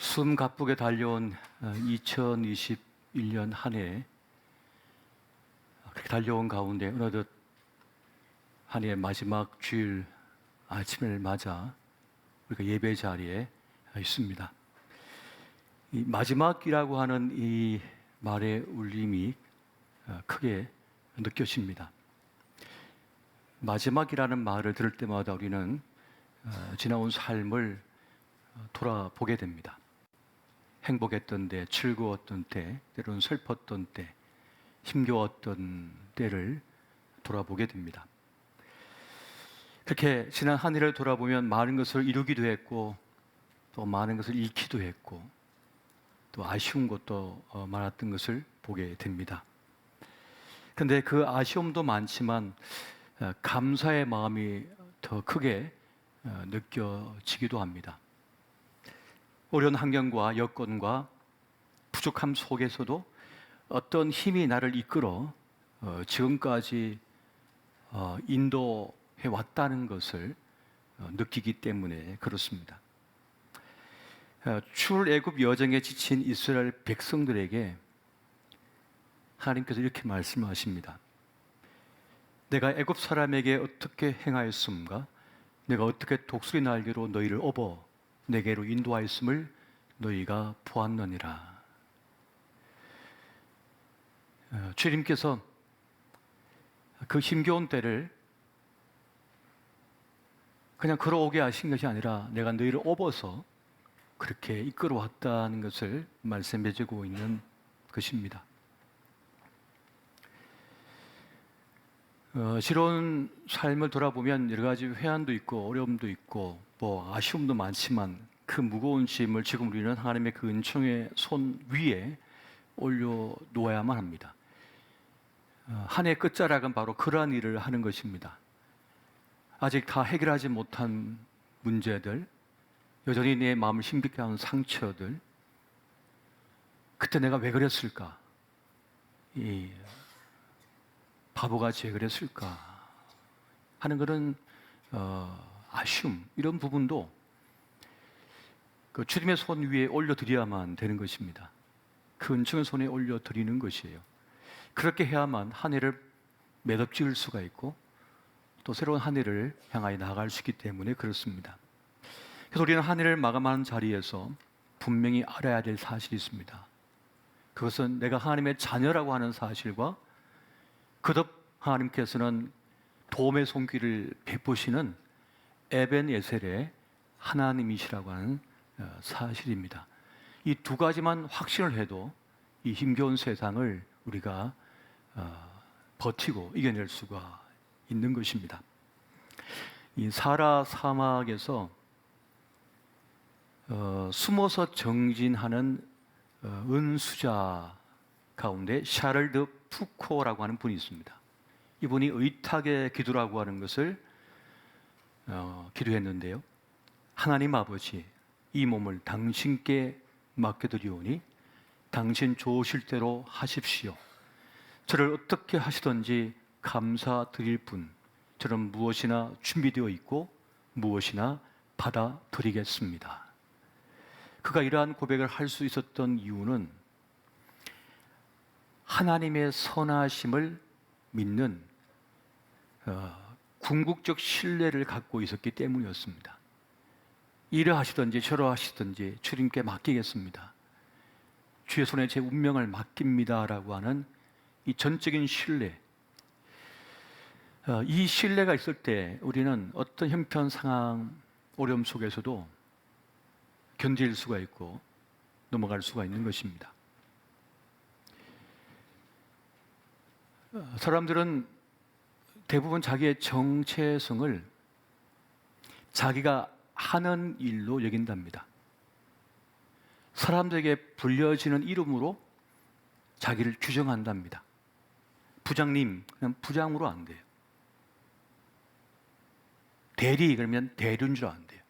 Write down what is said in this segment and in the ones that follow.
숨 가쁘게 달려온 2021년 한 해, 그렇게 달려온 가운데 어느덧 한 해의 마지막 주일 아침을 맞아 우리가 예배 자리에 있습니다. 이 마지막이라고 하는 이 말의 울림이 크게 느껴집니다. 마지막이라는 말을 들을 때마다 우리는 지나온 삶을 돌아보게 됩니다. 행복했던 때, 즐거웠던 때, 때로는 슬펐던 때, 힘겨웠던 때를 돌아보게 됩니다. 그렇게 지난 한 해를 돌아보면 많은 것을 이루기도 했고 또 많은 것을 잃기도 했고 또 아쉬운 것도 많았던 것을 보게 됩니다. 그런데 그 아쉬움도 많지만 감사의 마음이 더 크게 느껴지기도 합니다. 어려운 환경과 여건과 부족함 속에서도 어떤 힘이 나를 이끌어 지금까지 인도해 왔다는 것을 느끼기 때문에 그렇습니다. 출애굽 여정에 지친 이스라엘 백성들에게 하나님께서 이렇게 말씀하십니다. 내가 애굽 사람에게 어떻게 행하였음과 내가 어떻게 독수리 날개로 너희를 업어 내게로 인도하였음을 너희가 보았느니라. 주님께서 그 힘겨운 때를 그냥 걸어오게 하신 것이 아니라 내가 너희를 업어서 그렇게 이끌어왔다는 것을 말씀해 주고 있는 것입니다. 지로운 삶을 돌아보면 여러 가지 회한도 있고 어려움도 있고 아쉬움도 많지만 그 무거운 짐을 지금 우리는 하나님의 그 은총의 손 위에 올려놓아야만 합니다. 한 해 끝자락은 바로 그러한 일을 하는 것입니다. 아직 다 해결하지 못한 문제들, 여전히 내 마음을 힘들게 하는 상처들, 그때 내가 왜 그랬을까? 바보같이 왜 그랬을까? 하는 그런 아쉬움, 이런 부분도 그 주님의 손 위에 올려드려야만 되는 것입니다. 그 은총의 손에 올려드리는 것이에요. 그렇게 해야만 한 해를 매듭지을 수가 있고 또 새로운 한 해를 향하여 나아갈 수 있기 때문에 그렇습니다. 그래서 우리는 한 해를 마감하는 자리에서 분명히 알아야 될 사실이 있습니다. 그것은 내가 하나님의 자녀라고 하는 사실과 그듭 하나님께서는 도움의 손길을 베푸시는 에벤예셀의 하나님이시라고 하는 사실입니다. 이 두 가지만 확신을 해도 이 힘겨운 세상을 우리가 버티고 이겨낼 수가 있는 것입니다. 이 사라 사막에서 숨어서 정진하는 은수자 가운데 샤를 드 푸코라고 하는 분이 있습니다. 이분이 의탁의 기도라고 하는 것을 기도했는데요. 하나님 아버지, 이 몸을 당신께 맡겨드리오니 당신 좋으실 대로 하십시오. 저를 어떻게 하시든지 감사드릴 뿐 저는 무엇이나 준비되어 있고 무엇이나 받아드리겠습니다. 그가 이러한 고백을 할 수 있었던 이유는 하나님의 선하심을 믿는 궁극적 신뢰를 갖고 있었기 때문이었습니다. 이러하시든지 저러하시든지 주님께 맡기겠습니다. 주의 손에 제 운명을 맡깁니다 라고 하는 이 전적인 신뢰, 이 신뢰가 있을 때 우리는 어떤 형편 상황, 어려움 속에서도 견딜 수가 있고 넘어갈 수가 있는 것입니다. 사람들은 대부분 자기의 정체성을 자기가 하는 일로 여긴답니다. 사람들에게 불려지는 이름으로 자기를 규정한답니다. 부장님, 그냥 부장으로 안 돼요. 대리, 그러면 대리인 줄 안 돼요.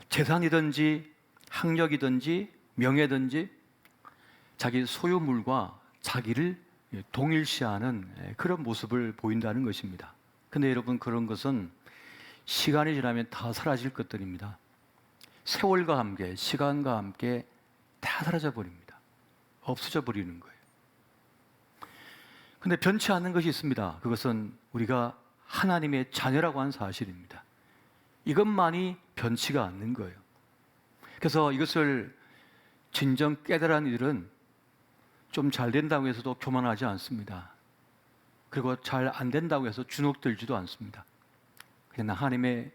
재산이든지 학력이든지 명예든지 자기 소유물과 자기를 동일시하는 그런 모습을 보인다는 것입니다. 근데 여러분, 그런 것은 시간이 지나면 다 사라질 것들입니다. 세월과 함께, 시간과 함께 다 사라져 버립니다. 없어져 버리는 거예요. 근데 변치 않는 것이 있습니다. 그것은 우리가 하나님의 자녀라고 하는 사실입니다. 이것만이 변치가 않는 거예요. 그래서 이것을 진정 깨달은 이들은 좀 잘 된다고 해서도 교만하지 않습니다. 그리고 잘 안 된다고 해서 주눅들지도 않습니다. 그냥 하나님의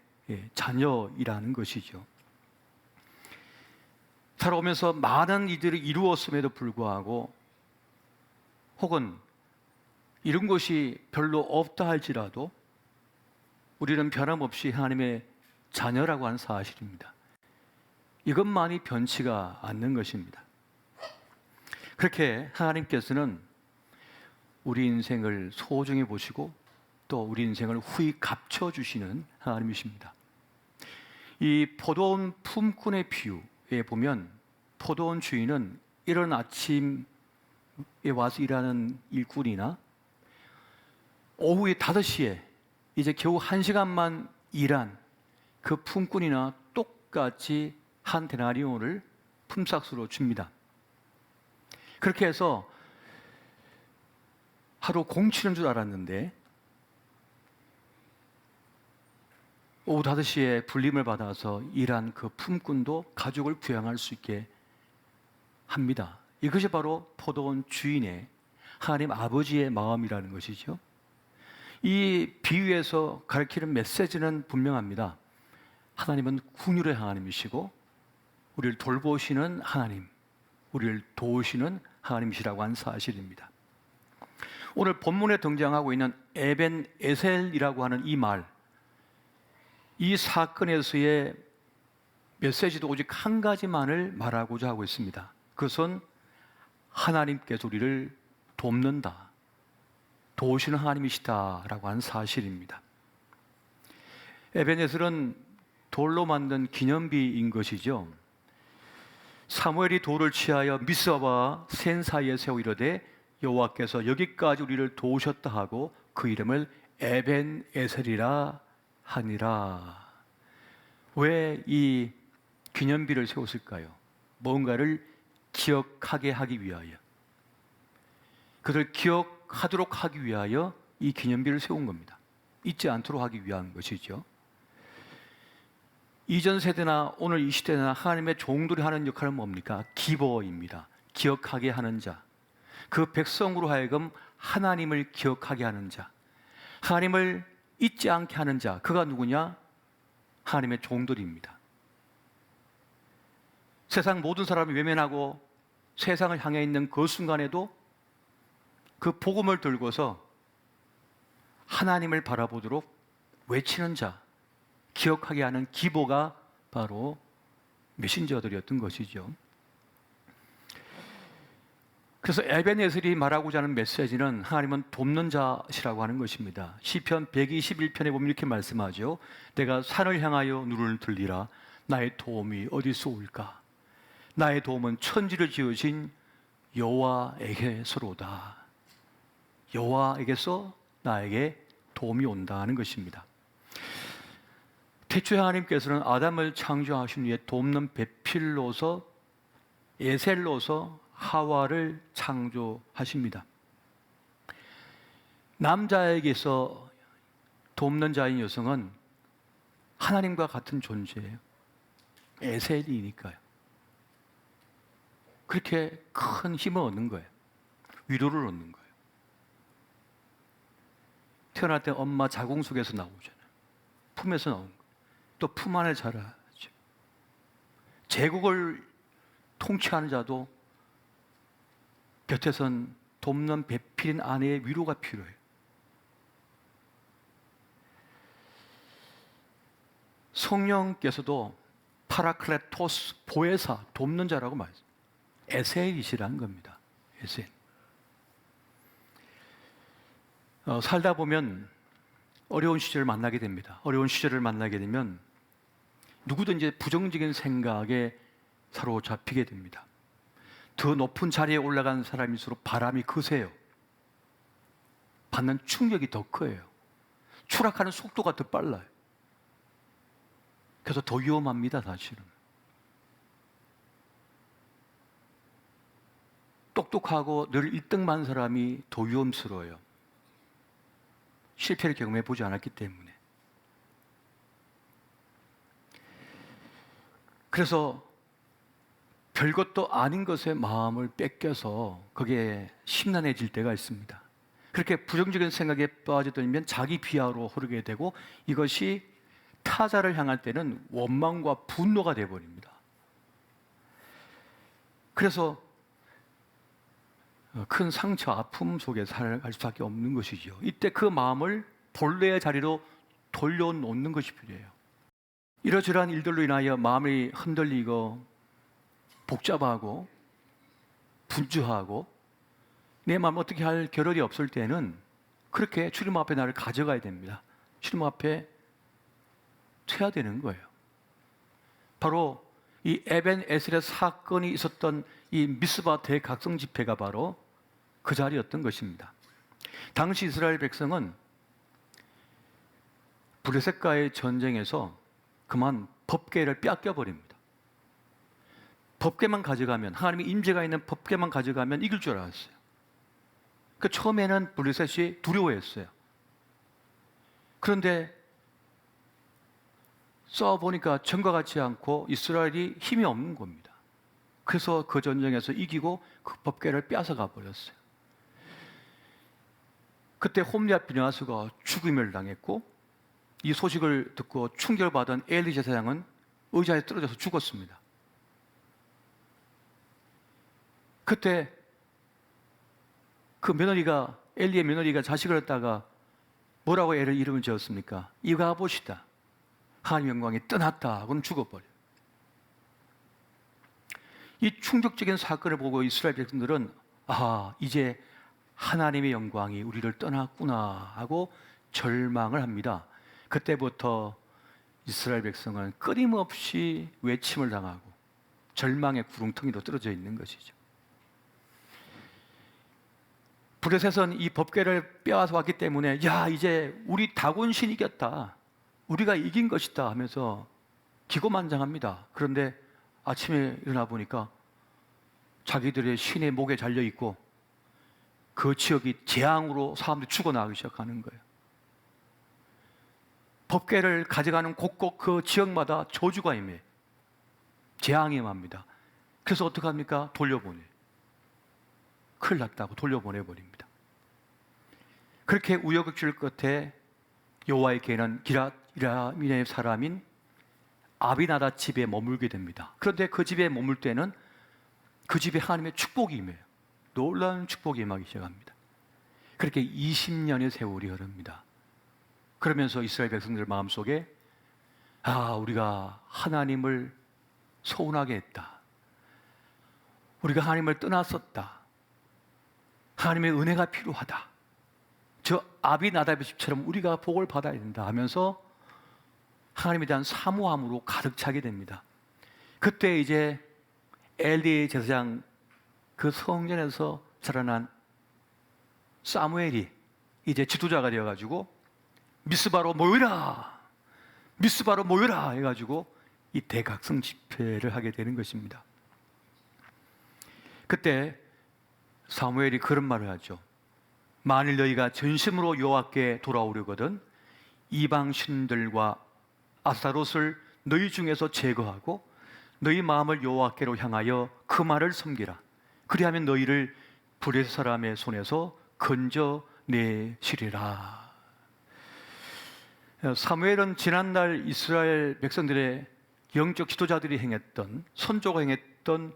자녀이라는 것이죠. 살아오면서 많은 이들이 이루었음에도 불구하고 혹은 이런 것이 별로 없다 할지라도 우리는 변함없이 하나님의 자녀라고 하는 사실입니다. 이것만이 변치가 않는 것입니다. 그렇게 하나님께서는 우리 인생을 소중히 보시고 또 우리 인생을 후히 갚쳐주시는 하나님이십니다. 이 포도원 품꾼의 비유에 보면 포도원 주인은 이른 아침에 와서 일하는 일꾼이나 오후에 5시에 이제 겨우 1시간만 일한 그 품꾼이나 똑같이 한 데나리온을 품삯으로 줍니다. 그렇게 해서 하루 공치는 줄 알았는데 오후 5시에 불림을 받아서 일한 그 품꾼도 가족을 부양할 수 있게 합니다. 이것이 바로 포도원 주인의 하나님 아버지의 마음이라는 것이죠. 이 비유에서 가르치는 메시지는 분명합니다. 하나님은 긍휼의 하나님이시고 우리를 돌보시는 하나님, 우리를 도우시는 하나님이시라고 하는 사실입니다. 오늘 본문에 등장하고 있는 에벤 에셀이라고 하는 이 말, 이 사건에서의 메시지도 오직 한 가지만을 말하고자 하고 있습니다. 그것은 하나님께서 우리를 돕는다, 도우시는 하나님이시다라고 하는 사실입니다. 에벤에셀은 돌로 만든 기념비인 것이죠. 사무엘이 돌을 취하여 미스바와 센 사이에 세워 이르되 여호와께서 여기까지 우리를 도우셨다 하고 그 이름을 에벤에셀이라 하니라. 왜 이 기념비를 세웠을까요? 뭔가를 기억하게 하기 위하여, 그를 기억하도록 하기 위하여 이 기념비를 세운 겁니다. 잊지 않도록 하기 위한 것이죠. 이전 세대나 오늘 이 시대나 하나님의 종들이 하는 역할은 뭡니까? 기버입니다. 기억하게 하는 자, 그 백성으로 하여금 하나님을 기억하게 하는 자, 하나님을 잊지 않게 하는 자, 그가 누구냐? 하나님의 종들입니다. 세상 모든 사람이 외면하고 세상을 향해 있는 그 순간에도 그 복음을 들고서 하나님을 바라보도록 외치는 자, 기억하게 하는 기보가 바로 메신저들이었던 것이죠. 그래서 에벤에셀이 말하고자 하는 메시지는 하나님은 돕는 자시라고 하는 것입니다. 시편 121편에 보면 이렇게 말씀하죠. 내가 산을 향하여 눈을 들리라. 나의 도움이 어디서 올까? 나의 도움은 천지를 지으신 여호와에게서로다. 여호와에게서 나에게 도움이 온다는 것입니다. 태초에 하나님께서는 아담을 창조하신 후에 돕는 배필로서, 에셀로서 하와를 창조하십니다. 남자에게서 돕는 자인 여성은 하나님과 같은 존재예요. 에셀이니까요. 그렇게 큰 힘을 얻는 거예요. 위로를 얻는 거예요. 태어날 때 엄마 자궁 속에서 나오잖아요. 품에서 나온 거예요. 또 품 안에 자라죠. 제국을 통치하는 자도 곁에선 돕는 배필인 아내의 위로가 필요해요. 성령께서도 파라클레토스, 보혜사, 돕는 자라고 말했습니다. 에셀이시라는 겁니다. 에셀. 살다 보면 어려운 시절을 만나게 됩니다. 어려운 시절을 만나게 되면 누구든지 부정적인 생각에 사로잡히게 됩니다. 더 높은 자리에 올라간 사람일수록 바람이 거세요. 받는 충격이 더 커요. 추락하는 속도가 더 빨라요. 그래서 더 위험합니다, 사실은. 똑똑하고 늘 1등만 사람이 더 위험스러워요. 실패를 경험해 보지 않았기 때문에. 그래서 별것도 아닌 것에 마음을 뺏겨서 그게 심란해질 때가 있습니다. 그렇게 부정적인 생각에 빠져들면 자기 비하로 흐르게 되고, 이것이 타자를 향할 때는 원망과 분노가 되어버립니다. 그래서 큰 상처, 아픔 속에 살아갈 수밖에 없는 것이죠. 이때 그 마음을 본래의 자리로 돌려놓는 것이 필요해요. 이러저러한 일들로 인하여 마음이 흔들리고 복잡하고 분주하고 내 마음 어떻게 할 겨를이 없을 때는 그렇게 주님 앞에 나를 가져가야 됩니다. 주님 앞에 쳐야 되는 거예요. 바로 이 에벤 에셀의 사건이 있었던 이 미스바 대각성 집회가 바로 그 자리였던 것입니다. 당시 이스라엘 백성은 블레셋과의 전쟁에서 그만 법궤를 뺏겨버립니다. 법궤만 가져가면, 하나님의 임재가 있는 법궤만 가져가면 이길 줄 알았어요. 그 처음에는 블레셋이 두려워했어요. 그런데 싸워보니까 전과 같지 않고 이스라엘이 힘이 없는 겁니다. 그래서 그 전쟁에서 이기고 그 법궤를 뺏어가 버렸어요. 그때 홈리와 비느하스가 죽임을 당했고, 이 소식을 듣고 충격받은 엘리 제사장은 의자에 떨어져서 죽었습니다. 그때 그 며느리가, 엘리의 며느리가 자식을 얻다가 뭐라고 애를 이름을 지었습니까? 이가 보시다. 하나님의 영광이 떠났다 하고는 죽어버려요. 이 충격적인 사건을 보고 이스라엘 백성들은 이제 하나님의 영광이 우리를 떠났구나 하고 절망을 합니다. 그때부터 이스라엘 백성은 끊임없이 외침을 당하고 절망의 구렁텅이로 떨어져 있는 것이죠. 블레셋은 이 법궤를 빼앗아 왔기 때문에 이제 우리 다곤신 이겼다, 우리가 이긴 것이다 하면서 기고만장합니다. 그런데 아침에 일어나 보니까 자기들의 신의 목에 잘려 있고 그 지역이 재앙으로 사람들이 죽어나가기 시작하는 거예요. 법궤를 가져가는 곳곳 그 지역마다 저주가 임해, 재앙이 임합니다. 그래서 어떡합니까? 돌려보내요. 큰일 났다고 돌려보내버립니다. 그렇게 우여곡절 끝에 여호와의 개는 기럇이라민의 사람인 아비나답 집에 머물게 됩니다. 그런데 그 집에 머물 때는 그 집에 하나님의 축복이 임해요. 놀라운 축복이 임하기 시작합니다. 그렇게 20년의 세월이 흐릅니다. 그러면서 이스라엘 백성들 마음속에 우리가 하나님을 소원하게 했다, 우리가 하나님을 떠났었다, 하나님의 은혜가 필요하다, 저 아비나답의 집처럼 우리가 복을 받아야 된다 하면서 하나님에 대한 사모함으로 가득 차게 됩니다. 그때 이제 엘리 제사장, 그 성전에서 자라난 사무엘이 이제 지도자가 되어가지고 미스바로 모여라, 미스바로 모여라 해가지고 이 대각성 집회를 하게 되는 것입니다. 그때 사무엘이 그런 말을 하죠. 만일 너희가 전심으로 여호와께 돌아오려거든 이방 신들과 아스타롯을 너희 중에서 제거하고 너희 마음을 여호와께로 향하여 그 말을 섬기라. 그리하면 너희를 블레셋 사람의 손에서 건져내시리라. 사무엘은 지난날 이스라엘 백성들의 영적 지도자들이 행했던, 선조가 행했던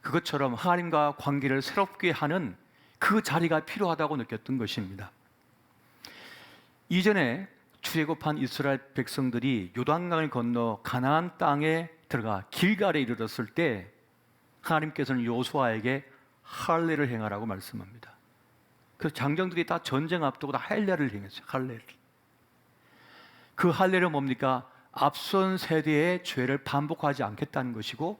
그것처럼 하나님과 관계를 새롭게 하는 그 자리가 필요하다고 느꼈던 것입니다. 이전에 출애굽한 이스라엘 백성들이 요단강을 건너 가나안 땅에 들어가 길갈에 이르렀을 때 하나님께서는 여호수아에게 할례를 행하라고 말씀합니다. 그 장정들이 다 전쟁 앞두고 다 할례를 행했어요. 할례를. 그 할례는 뭡니까? 앞선 세대의 죄를 반복하지 않겠다는 것이고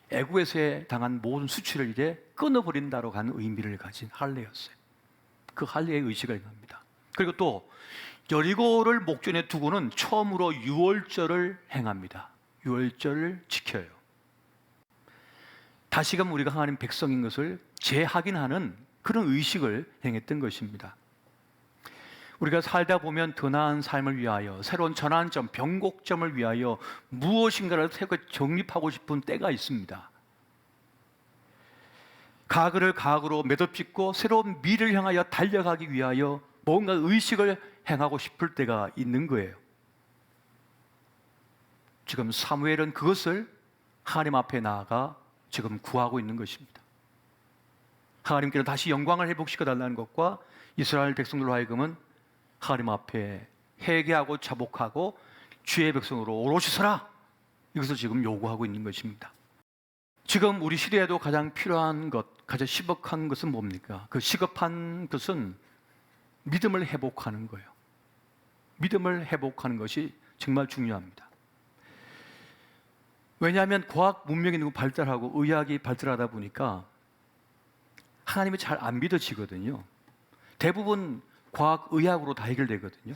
애굽에서 당한 모든 수치를 이제 끊어버린다로 가는 의미를 가진 할례였어요. 그 할례의 의식을 행합니다. 그리고 또 여리고를 목전에 두고는 처음으로 유월절을 행합니다. 유월절을 지켜요. 다시금 우리가 하나님 백성인 것을 재확인하는 그런 의식을 행했던 것입니다. 우리가 살다 보면 더 나은 삶을 위하여, 새로운 전환점, 변곡점을 위하여 무엇인가를 새롭게 정립하고 싶은 때가 있습니다. 가글을 가글로 매듭짓고 새로운 미래를 향하여 달려가기 위하여 뭔가 의식을 행하고 싶을 때가 있는 거예요. 지금 사무엘은 그것을 하나님 앞에 나아가 지금 구하고 있는 것입니다. 하나님께는 다시 영광을 회복시켜 달라는 것과 이스라엘 백성들로 하여금은 하나님 앞에 회개하고 자복하고 주의 백성으로 오롯이 서라, 이것을 지금 요구하고 있는 것입니다. 지금 우리 시대에도 가장 필요한 것, 가장 시급한 것은 뭡니까? 그 시급한 것은 믿음을 회복하는 거예요. 믿음을 회복하는 것이 정말 중요합니다. 왜냐하면 과학 문명이 너무 발달하고 의학이 발달하다 보니까 하나님이 잘 안 믿어지거든요. 대부분 과학, 의학으로 다 해결되거든요.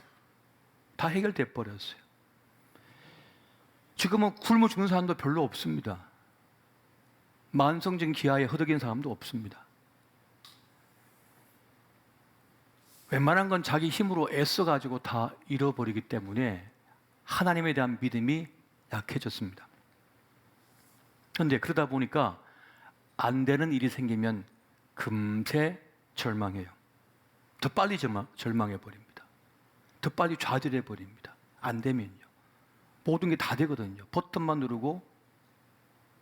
다 해결돼 버렸어요. 지금은 굶어 죽는 사람도 별로 없습니다. 만성적인 기아에 허덕이는 사람도 없습니다. 웬만한 건 자기 힘으로 애써가지고 다 잃어버리기 때문에 하나님에 대한 믿음이 약해졌습니다. 그런데 그러다 보니까 안 되는 일이 생기면 금세 절망해요. 더 빨리 절망해버립니다. 더 빨리 좌절해버립니다. 안 되면요. 모든 게 다 되거든요. 버튼만 누르고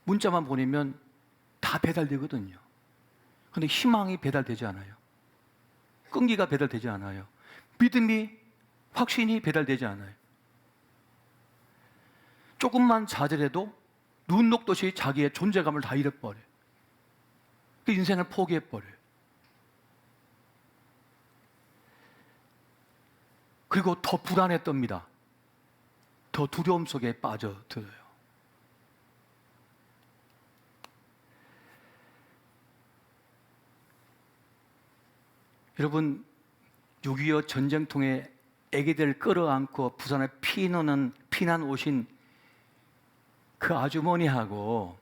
문자만 보내면 다 배달되거든요. 그런데 희망이 배달되지 않아요. 끈기가 배달되지 않아요. 믿음이, 확신이 배달되지 않아요. 조금만 좌절해도 눈 녹듯이 자기의 존재감을 다 잃어버려요. 그 인생을 포기해버려요. 그리고 더 불안에 떱니다. 더 두려움 속에 빠져들어요. 여러분, 6.25 전쟁통에 애기들 끌어안고 부산에 피난 오신 그 아주머니하고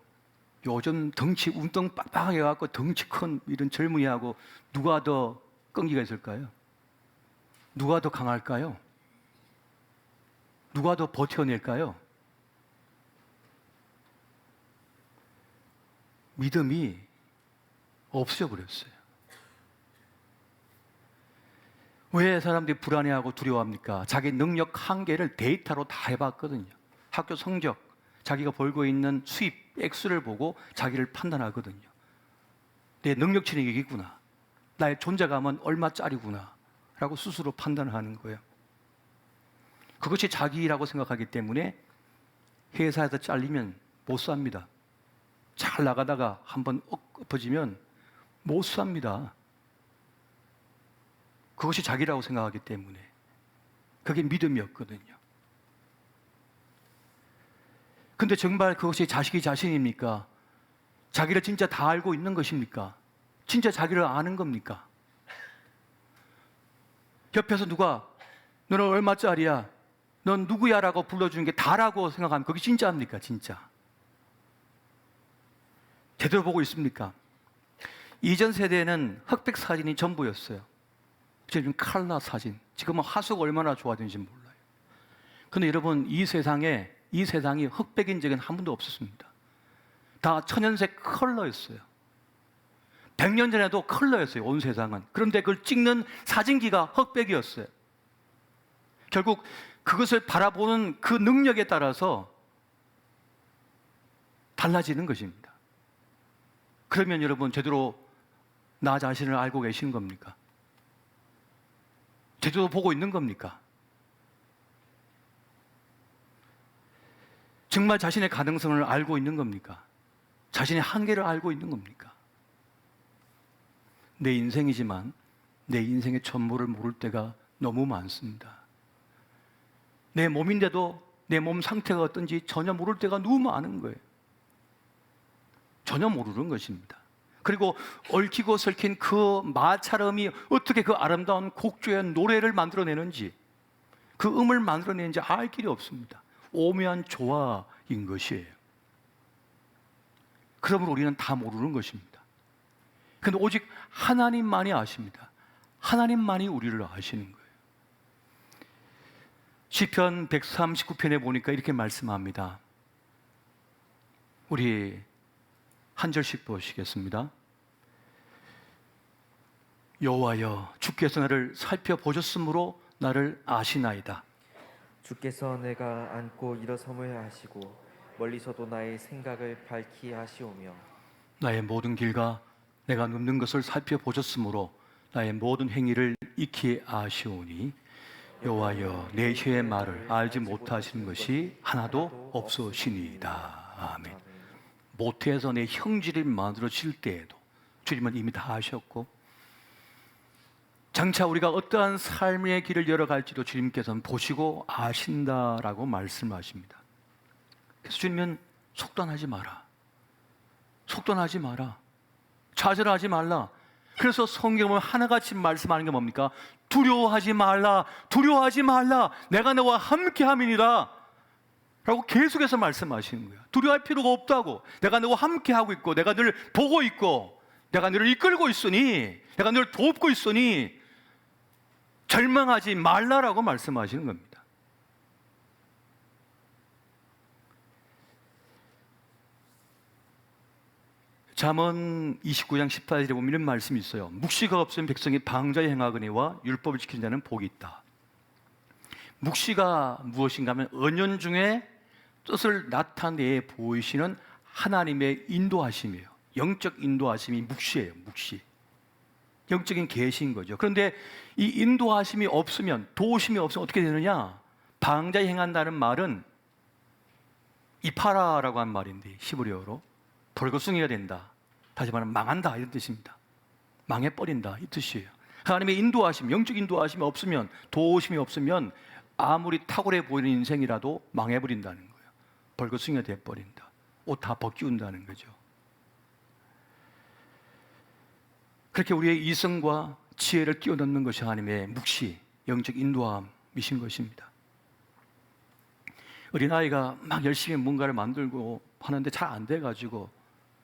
요즘 덩치 운동 빡빡하게 해갖고 덩치 큰 이런 젊은이하고 누가 더 끈기가 있을까요? 누가 더 강할까요? 누가 더 버텨낼까요? 믿음이 없어져 버렸어요. 왜 사람들이 불안해하고 두려워합니까? 자기 능력 한계를 데이터로 다 해봤거든요. 학교 성적, 자기가 벌고 있는 수입, 액수를 보고 자기를 판단하거든요. 내 능력치는 이기구나. 나의 존재감은 얼마짜리구나 라고 스스로 판단하는 거예요. 그것이 자기라고 생각하기 때문에 회사에서 잘리면 못 삽니다. 잘 나가다가 한번 엎어지면 못 삽니다. 그것이 자기라고 생각하기 때문에. 그게 믿음이었거든요. 근데 정말 그것이 자식이 자신입니까? 자기를 진짜 다 알고 있는 것입니까? 진짜 자기를 아는 겁니까? 옆에서 누가 너는 얼마짜리야? 넌 누구야? 라고 불러주는 게 다라고 생각하면 그게 진짜입니까? 진짜. 제대로 보고 있습니까? 이전 세대에는 흑백 사진이 전부였어요. 지금 칼라 사진. 지금은 화수가 얼마나 좋아졌는지 몰라요. 근데 여러분, 이 세상이 흑백인 적은 한 번도 없었습니다. 다 천연색 컬러였어요. 100년 전에도 컬러였어요, 온 세상은. 그런데 그걸 찍는 사진기가 흑백이었어요. 결국 그것을 바라보는 그 능력에 따라서 달라지는 것입니다. 그러면 여러분, 제대로 나 자신을 알고 계시는 겁니까? 제대로 보고 있는 겁니까? 정말 자신의 가능성을 알고 있는 겁니까? 자신의 한계를 알고 있는 겁니까? 내 인생이지만 내 인생의 전부를 모를 때가 너무 많습니다. 내 몸인데도 내 몸 상태가 어떤지 전혀 모를 때가 너무 많은 거예요. 전혀 모르는 것입니다. 그리고 얽히고 설킨 그 마찰음이 어떻게 그 아름다운 곡조의 노래를 만들어내는지, 그 음을 만들어낸지 알 길이 없습니다. 오묘한 조화인 것이에요. 그러므로 우리는 다 모르는 것입니다. 그런데 오직 하나님만이 아십니다. 하나님만이 우리를 아시는 거예요. 시편 139편에 보니까 이렇게 말씀합니다. 우리 한 절씩 보시겠습니다. 여호와여, 주께서 나를 살펴보셨으므로 나를 아시나이다. 주께서 내가 앉고 일어섬을 하시고 멀리서도 나의 생각을 밝히 하시오며 나의 모든 길과 내가 눕는 것을 살펴보셨으므로 나의 모든 행위를 익히 아시오니 여호와여, 내 혀의 말을 알지 못하시는 것이 하나도 없으시니이다. 아멘. 모태에서 내 형질을 만들어질 때에도 주님은 이미 다 아셨고, 장차 우리가 어떠한 삶의 길을 열어갈지도 주님께서는 보시고 아신다라고 말씀하십니다. 그래서 주님은 속단하지 마라, 속단하지 마라, 좌절하지 말라. 그래서 성경은 하나같이 말씀하는 게 뭡니까? 두려워하지 말라, 두려워하지 말라, 내가 너와 함께함이니라 라고 계속해서 말씀하시는 거예요. 두려워할 필요가 없다고. 내가 너와 함께하고 있고, 내가 늘 보고 있고, 내가 너를 이끌고 있으니, 내가 너를 돕고 있으니 절망하지 말라라고 말씀하시는 겁니다. 잠언 29장 18절에 보면 이런 말씀이 있어요. 묵시가 없으면 백성이 방자에 행하거니와 율법을 지키는 자는 복이 있다. 묵시가 무엇인가 하면 은연중에 뜻을 나타내 보이시는 하나님의 인도하심이에요. 영적 인도하심이 묵시예요. 묵시. 영적인 계시인 거죠. 그런데 이 인도하심이 없으면, 도우심이 없으면 어떻게 되느냐? 방자에 행한다는 말은 이파라라고 한 말인데, 히브리어로 벌거숭이가 된다, 다시 말하면 망한다, 이런 뜻입니다. 망해버린다, 이 뜻이에요. 하나님의 인도하심, 영적 인도하심이 없으면, 도우심이 없으면 아무리 탁월해 보이는 인생이라도 망해버린다는 거예요. 벌거숭이가 돼버린다, 옷 다 벗기운다는 거죠. 그렇게 우리의 이성과 지혜를 끼워넣는 것이 하나님의 묵시, 영적 인도함이신 것입니다. 어린아이가 막 열심히 뭔가를 만들고 하는데 잘 안 돼가지고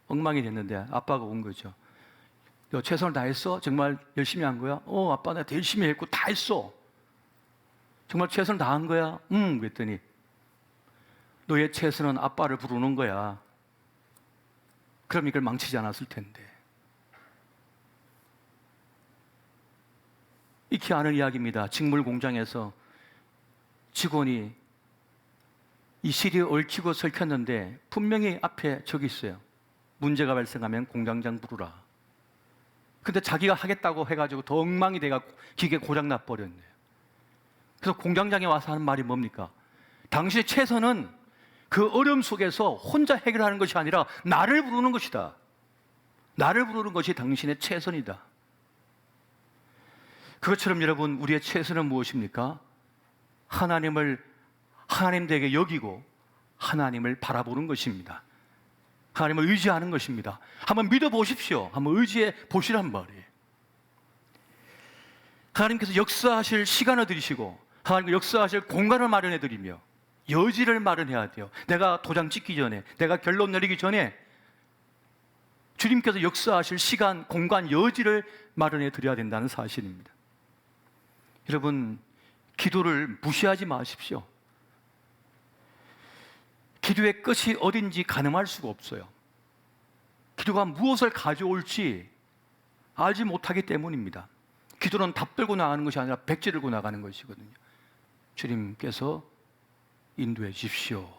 엉망이 됐는데 아빠가 온 거죠. 너 최선을 다했어? 정말 열심히 한 거야? 아빠 나 열심히 했고 다 했어. 정말 최선을 다한 거야? 그랬더니 너의 최선은 아빠를 부르는 거야. 그럼 이걸 망치지 않았을 텐데. 익히 아는 이야기입니다. 직물 공장에서 직원이 이 실이 얽히고 설켰는데 분명히 앞에 적이 있어요. 문제가 발생하면 공장장 부르라. 근데 자기가 하겠다고 해가지고 더 엉망이 돼가지고 기계 고장 나버렸네요. 그래서 공장장이 와서 하는 말이 뭡니까? 당신의 최선은 그 어려움 속에서 혼자 해결하는 것이 아니라 나를 부르는 것이다. 나를 부르는 것이 당신의 최선이다. 그것처럼 여러분, 우리의 최선은 무엇입니까? 하나님을 하나님되게 여기고 하나님을 바라보는 것입니다. 하나님을 의지하는 것입니다. 한번 믿어보십시오. 한번 의지해 보시란 말이에요. 하나님께서 역사하실 시간을 드리시고 하나님께서 역사하실 공간을 마련해 드리며 여지를 마련해야 돼요. 내가 도장 찍기 전에, 내가 결론 내리기 전에 주님께서 역사하실 시간, 공간, 여지를 마련해 드려야 된다는 사실입니다. 여러분, 기도를 무시하지 마십시오. 기도의 끝이 어딘지 가늠할 수가 없어요. 기도가 무엇을 가져올지 알지 못하기 때문입니다. 기도는 답 들고 나가는 것이 아니라 백지 들고 나가는 것이거든요. 주님께서 인도해 주십시오.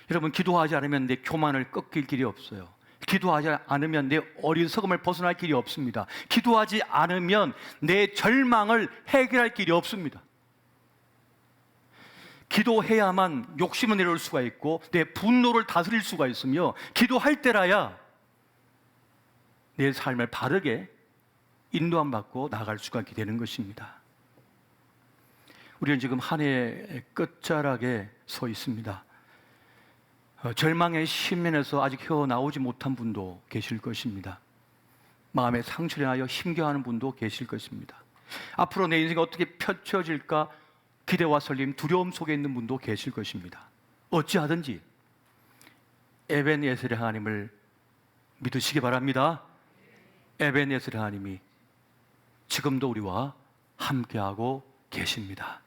여러분, 기도하지 않으면 내 교만을 꺾일 길이 없어요. 기도하지 않으면 내 어리석음을 벗어날 길이 없습니다. 기도하지 않으면 내 절망을 해결할 길이 없습니다. 기도해야만 욕심을 내려올 수가 있고 내 분노를 다스릴 수가 있으며, 기도할 때라야 내 삶을 바르게 인도함 받고 나아갈 수가 있게 되는 것입니다. 우리는 지금 한 해의 끝자락에 서 있습니다. 절망의 심연에서 아직 헤어나오지 못한 분도 계실 것입니다. 마음에 상처를 하여 힘겨워하는 분도 계실 것입니다. 앞으로 내 인생이 어떻게 펼쳐질까 기대와 설렘, 두려움 속에 있는 분도 계실 것입니다. 어찌하든지 에벤예셀의 하나님을 믿으시기 바랍니다. 에벤예셀의 하나님이 지금도 우리와 함께하고 계십니다.